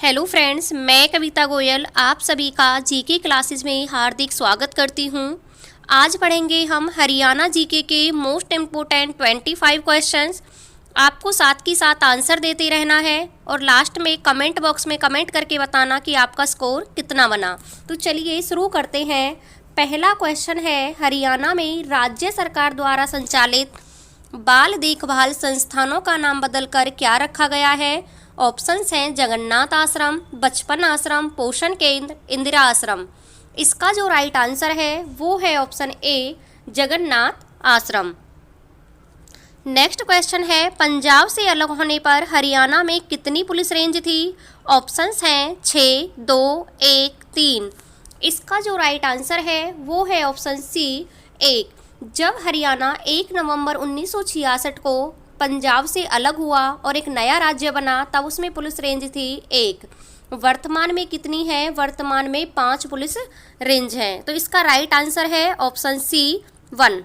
Hello friends, मैं कविता गोयल आप सभी का जीके क्लासेस में हार्दिक स्वागत करती हूं। आज पढ़ेंगे हम हरियाणा जीके के मोस्ट इम्पोर्टेंट 25 क्वेश्चंस। आपको साथ ही साथ आंसर देते रहना है और लास्ट में कमेंट बॉक्स में कमेंट करके बताना कि आपका स्कोर कितना बना। तो चलिए शुरू करते हैं। पहला क्वेश्चन है, हरियाणा में राज्य सरकार द्वारा संचालित बाल देखभाल संस्थानों का नाम बदलकर क्या रखा गया है? ऑप्शंस हैं जगन्नाथ आश्रम, बचपन आश्रम, पोषण केंद्र, इंदिरा आश्रम। इसका जो राइट आंसर है वो है ऑप्शन ए, जगन्नाथ आश्रम। नेक्स्ट क्वेश्चन है, पंजाब से अलग होने पर हरियाणा में कितनी पुलिस रेंज थी? ऑप्शंस हैं 6, 2, 1, 3। इसका जो राइट आंसर है वो है ऑप्शन सी, 1। जब हरियाणा 1 नवंबर 1966 को पंजाब से अलग हुआ और एक नया राज्य बना तब उसमें पुलिस रेंज थी 1। वर्तमान में कितनी है? वर्तमान में 5 पुलिस रेंज हैं। तो इसका राइट आंसर है ऑप्शन सी, 1।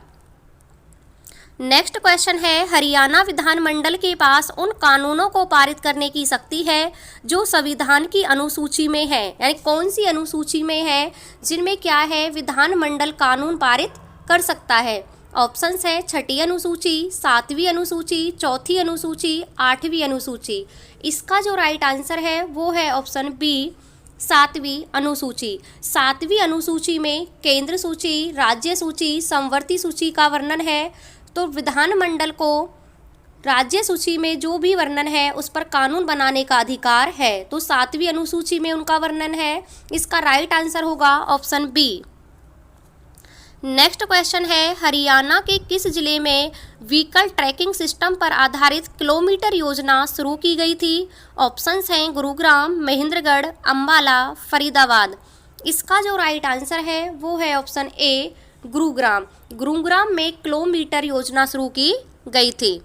नेक्स्ट क्वेश्चन है, हरियाणा विधानमंडल के पास उन कानूनों को पारित करने की शक्ति है जो संविधान की अनुसूची में है। यानी कौन सी अनुसूची में है जिनमें क्या है, विधानमंडल कानून पारित कर सकता है? ऑप्शंस है 6ठी अनुसूची, 7वीं अनुसूची, 4थी अनुसूची, 8वीं अनुसूची। इसका जो राइट आंसर है वो है ऑप्शन बी, 7वीं अनुसूची। 7वीं अनुसूची में केंद्र सूची, राज्य सूची, समवर्ती सूची का वर्णन है। तो विधानमंडल को राज्य सूची में जो भी वर्णन है उस पर कानून बनाने का अधिकार है। तो 7वीं अनुसूची में उनका वर्णन है। इसका राइट आंसर होगा ऑप्शन बी। नेक्स्ट क्वेश्चन है, हरियाणा के किस जिले में व्हीकल ट्रैकिंग सिस्टम पर आधारित किलोमीटर योजना शुरू की गई थी? ऑप्शंस हैं गुरुग्राम, महेंद्रगढ़, अंबाला, फरीदाबाद। इसका जो राइट आंसर है वो है ऑप्शन ए, गुरुग्राम। गुरुग्राम में किलोमीटर योजना शुरू की गई थी।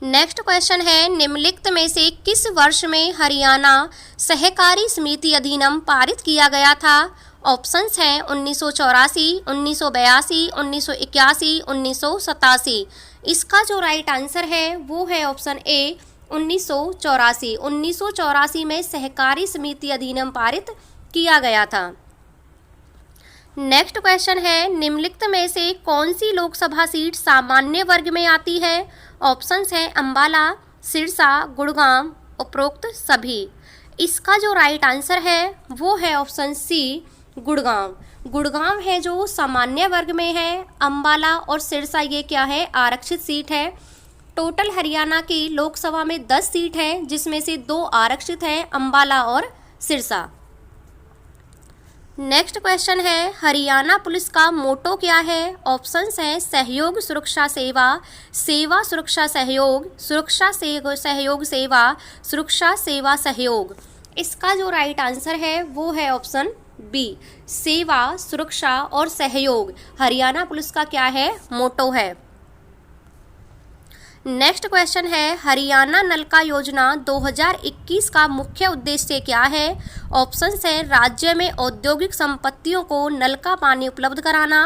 नेक्स्ट क्वेश्चन है, निम्नलिखित में से किस वर्ष में हरियाणा सहकारी समिति अधिनियम पारित किया गया था? ऑप्शंस हैं 1984, 1982, 1981, 1987। इसका जो राइट आंसर है वो है ऑप्शन ए, 1984। 1984 में सहकारी समिति अधिनियम पारित किया गया था। नेक्स्ट क्वेश्चन है, निम्नलिखित में से कौन सी लोकसभा सीट सामान्य वर्ग में आती है? ऑप्शंस हैं अंबाला, सिरसा, गुड़गांव, उपरोक्त सभी। इसका जो राइट आंसर है वो है ऑप्शन सी, गुड़गांव। गुड़गांव है जो सामान्य वर्ग में है। अंबाला और सिरसा ये क्या है, आरक्षित सीट है। टोटल हरियाणा की लोकसभा में 10 सीट है जिसमें से 2 आरक्षित हैं, अंबाला और सिरसा। नेक्स्ट क्वेश्चन है, हरियाणा पुलिस का मोटो क्या है? ऑप्शंस हैं सहयोग सुरक्षा सेवा, सेवा सुरक्षा सहयोग, सुरक्षा सहयोग सेवा, सुरक्षा सेवा सहयोग। इसका जो राइट आंसर है वो है ऑप्शन बी, सेवा सुरक्षा और सहयोग हरियाणा पुलिस का क्या है, मोटो है। नेक्स्ट क्वेश्चन है, हरियाणा नलका योजना 2021 का मुख्य उद्देश्य क्या है? ऑप्शंस हैं राज्य में औद्योगिक संपत्तियों को नल का पानी उपलब्ध कराना,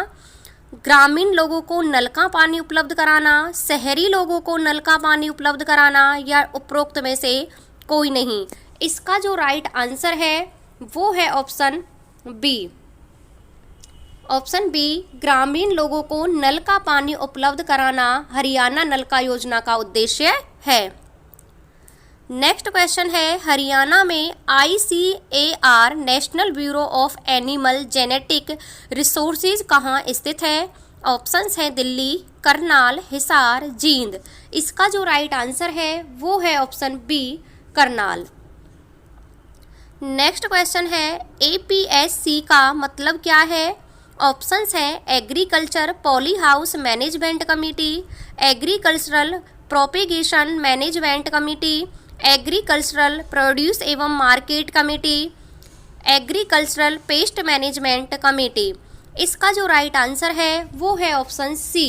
ग्रामीण लोगों को नल का पानी उपलब्ध कराना, शहरी लोगों को नल का पानी उपलब्ध कराना, या उपरोक्त में से कोई नहीं। इसका जो राइट आंसर है वो है ऑप्शन बी। ऑप्शन बी, ग्रामीण लोगों को नल का पानी उपलब्ध कराना हरियाणा नल का योजना का उद्देश्य है। नेक्स्ट क्वेश्चन है, हरियाणा में ICAR national bureau of animal genetic resources कहाँ स्थित है? ऑप्शंस हैं दिल्ली, करनाल, हिसार, जींद। इसका जो राइट आंसर है वो है option B, Karnal. Next question है, APSC का मतलब क्या है? ऑप्शंस हैं agriculture poly house management committee, agricultural propagation management committee, agricultural produce एवं market committee, agricultural pest management committee. इसका जो राइट आंसर है वो है option C,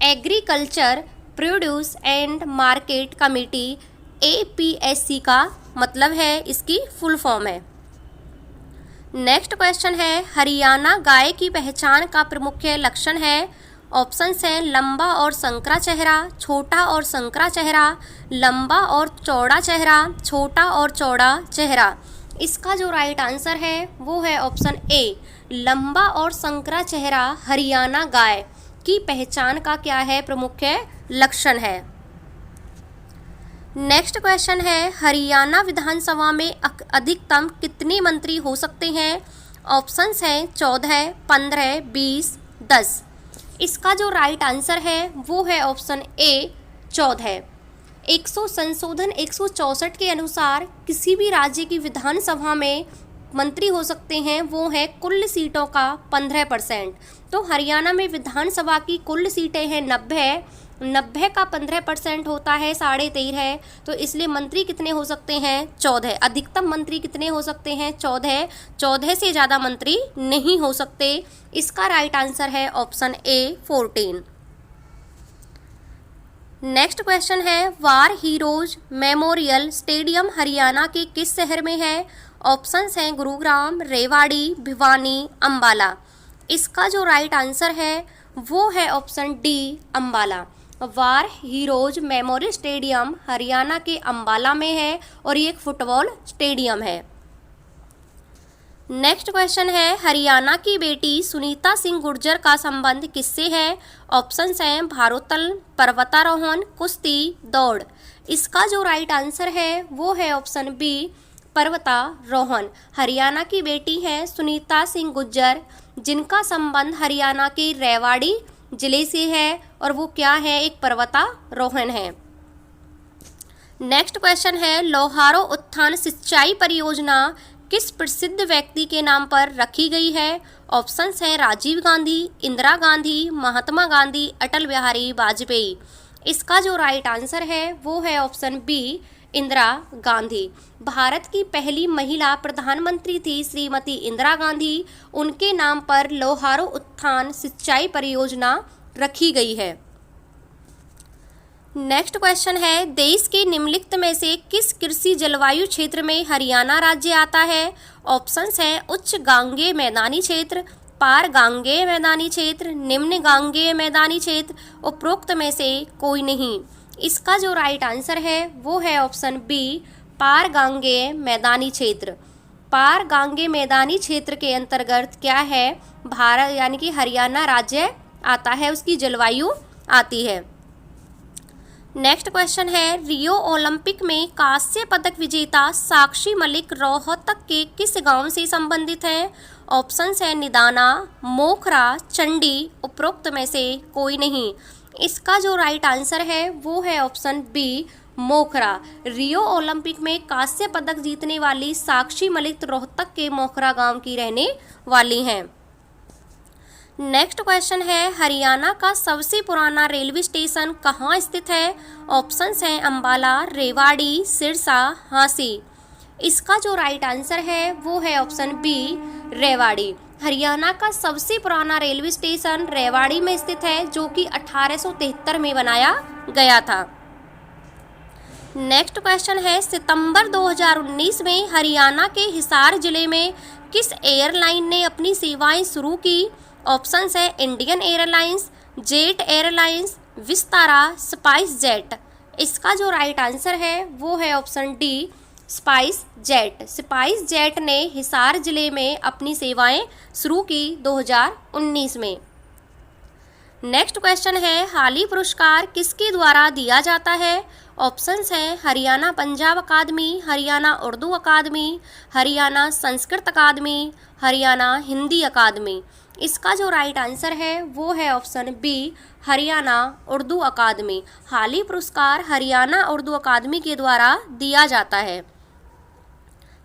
agriculture produce and market committee. APSC का मतलब है, इसकी फुल फॉर्म है। नेक्स्ट क्वेश्चन है, हरियाणा गाय की पहचान का प्रमुख लक्षण है? ऑप्शंस हैं लंबा और संकरा चेहरा, छोटा और संकरा चेहरा, लंबा और चौड़ा चेहरा, छोटा और चौड़ा चेहरा। इसका जो राइट आंसर है वो है ऑप्शन ए, लंबा और संकरा चेहरा हरियाणा गाय की पहचान का क्या है, प्रमुख लक्षण है। नेक्स्ट क्वेश्चन है, हरियाणा विधानसभा में अधिकतम कितने मंत्री हो सकते हैं? ऑप्शंस हैं 14, 15, 20, 10। इसका जो राइट आंसर है वो है ऑप्शन ए, 14। 164 के अनुसार किसी भी राज्य की विधानसभा में मंत्री हो सकते हैं, वो है कुल सीटों का 15%। तो हरियाणा में विधानसभा की कुल सीटें हैं 90 का 15% होता है 13.5। तो इसलिए मंत्री कितने हो सकते हैं? 14। अधिकतम मंत्री कितने हो सकते हैं? 14 से ज़्यादा मंत्री नहीं हो सकते। इसका राइट आंसर है ऑप्शन ए, 14। नेक्स्ट क्वेश्चन है, war heroes memorial stadium Haryana के किस शहर में है? ऑप्शंस हैं गुरुग्राम, रेवाड़ी, भिवानी, अंबाला। इसका जो राइट आंसर है वो है option D, Ambala. War heroes memorial stadium Haryana के अंबाला में है और ये एक फुटबॉल स्टेडियम है। नेक्स्ट क्वेश्चन है, हरियाणा की बेटी सुनीता सिंह गुर्जर का संबंध किससे है? ऑप्शंस हैं भारोत्तोलन, पर्वतारोहण, कुश्ती, दौड़। इसका जो राइट आंसर है वो है ऑप्शन बी, पर्वतारोहण। हरियाणा की बेटी है सुनीता सिंह गुर्जर, जिनका संबंध हरियाणा के रेवाड़ी जिले से है और वो क्या है? एक पर्वतारोहण है। नेक्स्ट क्वेश्चन है, लोहारो उत्थान सिंचाई परियोजना किस प्रसिद्ध व्यक्ति के नाम पर रखी गई है? ऑप्शंस हैं राजीव गांधी, इंदिरा गांधी, महात्मा गांधी, अटल बिहारी वाजपेयी। इसका जो राइट आंसर है वो है ऑप्शन बी, इंदिरा गांधी। भारत की पहली महिला प्रधानमंत्री थी श्रीमती इंदिरा गांधी। उनके नाम पर लोहारो उत्थान सिंचाई परियोजना रखी गई है। नेक्स्ट क्वेश्चन है, देश के निम्नलिखित में से किस कृषि जलवायु क्षेत्र में हरियाणा राज्य आता है? ऑप्शंस हैं उच्च गांगेय मैदानी क्षेत्र, पार गांगेय मैदानी क्षेत्र, निम्न गांगेय मैदानी क्षेत्र, उपरोक्त में से कोई नहीं। इसका जो राइट आंसर है वो है ऑप्शन बी, पार गांगेय मैदानी क्षेत्र। पार गांगेय मैदानी क्षेत्र के अंतर्गत क्या है? भारत यानी कि हरियाणा राज्य आता है, उसकी जलवायु आती है। नेक्स्ट क्वेश्चन है, रियो ओलंपिक में कांस्य पदक विजेता साक्षी मलिक रोहतक के किस गांव से संबंधित है? ऑप्शंस है निदाना, मोखरा, चंडी, उपरोक्त में से कोई नहीं। इसका जो राइट आंसर है वो है ऑप्शन बी, मोखरा। रियो ओलंपिक में कांस्य पदक जीतने वाली साक्षी मलिक रोहतक के मोखरा गांव की रहने वाली हैं। नेक्स्ट क्वेश्चन है, हरियाणा का सबसे पुराना रेलवे स्टेशन कहाँ स्थित है? ऑप्शंस हैं अंबाला, रेवाड़ी, सिरसा, हांसी। इसका जो राइट आंसर है वो है ऑप्शन बी, रेवाड़ी। हरियाणा का सबसे पुराना रेलवे स्टेशन रेवाड़ी में स्थित है, जो कि 1873 में बनाया गया था। नेक्स्ट क्वेश्चन है, सितंबर 2019 में हरियाणा के हिसार जिले में किस एयरलाइन ने अपनी सेवाएं शुरू की? ऑप्शंस है Indian airlines, jet airlines, Vistara, spice jet. इसका जो राइट आंसर है वो है option D, spice jet. Spice jet ने हिसार जिले में अपनी सेवाएं शुरू की 2019 में। नेक्स्ट क्वेश्चन है, हाली पुरस्कार किसके द्वारा दिया जाता है? ऑप्शंस हैं हरियाणा पंजाब अकादमी, हरियाणा उर्दू अकादमी, हरियाणा संस्कृत अकादमी, हरियाणा हिंदी अकादमी। इसका जो राइट आंसर है वो है ऑप्शन बी, हरियाणा उर्दू अकादमी। हाली पुरस्कार हरियाणा उर्दू अकादमी के द्वारा दिया जाता है।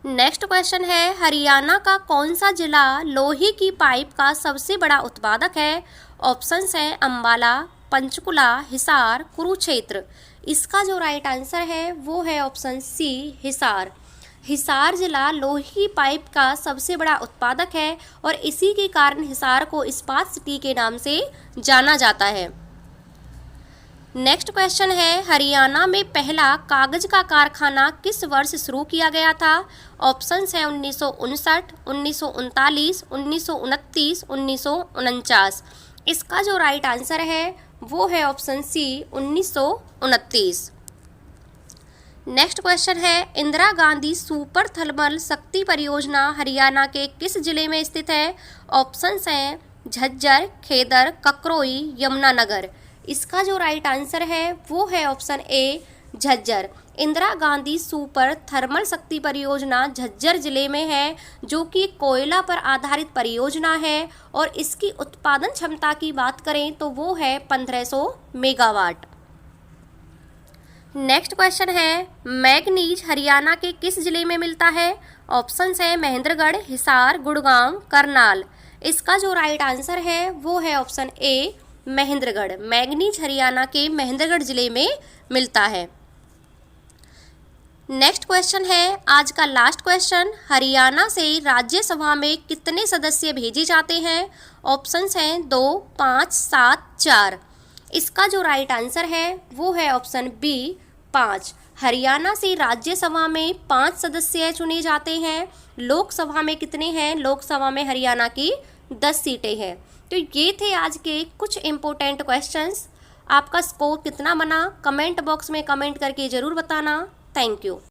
नेक्स्ट क्वेश्चन है, हरियाणा का कौन सा जिला लोहे की पाइप का सबसे बड़ा उत्पादक है? ऑप्शंस हैं अंबाला, पंचकुला, हिसार, कुरुक्षेत्र। इसका जो राइट आंसर है वो है ऑप्शन सी, हिसार। हिसार जिला लोहे की पाइप का सबसे बड़ा उत्पादक है और इसी के कारण हिसार को इस्पात सिटी के नाम से जाना जाता है। नेक्स्ट क्वेश्चन है, हरियाणा में पहला कागज का कारखाना किस वर्ष शुरू किया गया था? ऑप्शंस हैं 1959, 1939, 1929, 1949। इसका जो राइट आंसर है वो है ऑप्शन सी 1929। नेक्स्ट क्वेश्चन है, इंदिरा गांधी सुपर थर्मल शक्ति परियोजना हरियाणा के किस जिले में स्थित है? ऑप्शंस हैं झज्जर, खेदर, ककरोई, यमुनानगर। इसका जो राइट आंसर है वो है option A Jhajjar. Indira Gandhi super thermal शक्ति परियोजना झज्जर जिले में है, जो कि कोयला पर आधारित परियोजना है और इसकी उत्पादन क्षमता की बात करें तो वो है 1500 मेगावाट। नेक्स्ट क्वेश्चन है, मैग्नीज हरियाणा के किस जिले में मिलता है? ऑप्शंस है महेंद्रगढ़, हिसार, गुड़गांव, करनाल। इसका जो राइट आंसर है वो है option A Mahendragarh. Manganese Haryana के महेंद्रगढ़ जिले में मिलता है। नेक्स्ट क्वेश्चन है, आज का लास्ट क्वेश्चन, हरियाणा से राज्यसभा में कितने सदस्य भेजे जाते हैं? ऑप्शंस हैं 2, 5, 7, 4। इसका जो राइट आंसर है वो है ऑप्शन बी 5। हरियाणा से राज्यसभा में 5 सदस्य चुने जाते हैं। लोकसभा में कितने हैं? लोकसभा में हरियाणा की 10 सीटें हैं। तो ये थे आज के कुछ इम्पोर्टेंट क्वेश्चंस। आपका स्कोर कितना बना कमेंट बॉक्स में कमेंट करके ज़रूर बताना। Thank you.